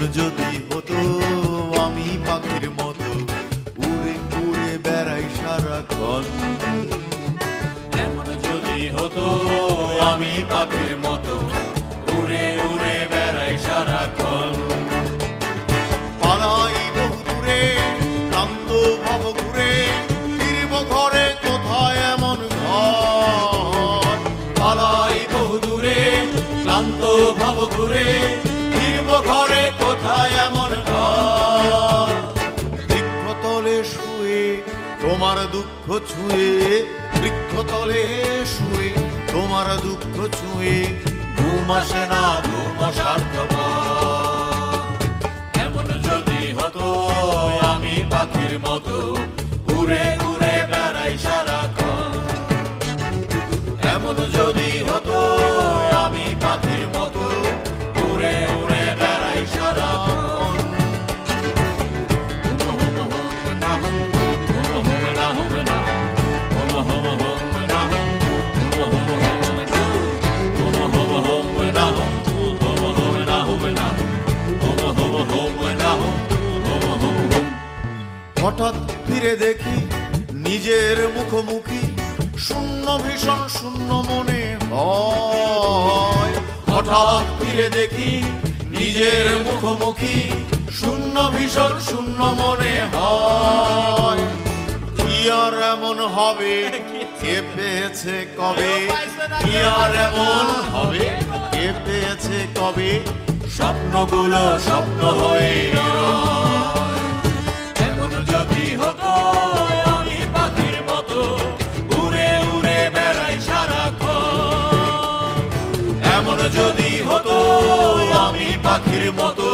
যদি হতো আমি পাখির মতো উড়ে উড়ে বেড়াই সারাক্ষণ, এমন যদি হতো আমি পাখির মতো উড়ে উড়ে বেড়াই সারাক্ষণ। পালাই বহু দূরে ক্লান্ত ভব ঘুরে ফিরব ঘরে কোথায় এমন ঘর। পালাই বহু দূরে ক্লান্ত ভব ঘুরে ফিরব ঘরে কোথায় এমন ঘর। বৃক্ষতলে শুয়ে তোমার দুঃখ ছুঁয়ে, বৃক্ষতলে শুয়ে তোমার দুঃখ ছুঁয়ে ঘুম আসে না ঘুম স্বার্থপর। এমন যদি হতো আমি পাখির মতো উড়ে উড়ে বেড়াই সারাক্ষণ, এমন যদি হতো আমি পাখির মতো উড়ে উড়ে বেড়াই সারাক্ষণ। হঠাৎ ফিরে দেখি নিজের মুখোমুখি, শূন্য ভীষণ শূন্য মনে হয়। হঠাৎ ফিরে দেখি নিজের মুখোমুখি, শূন্য ভীষণ শূন্য মনে হয়। কি আর এমন হবে কে পেয়েছে কবে, কি আর এমন হবে কে পেয়েছে কবে, স্বপ্নগুলো স্বপ্ন হয়ে রয়। এমন যদি হতো আমি পাখির মতো উড়ে উড়ে বেড়াই সারাক্ষণ, এমন যদি হতো আমি পাখির মতো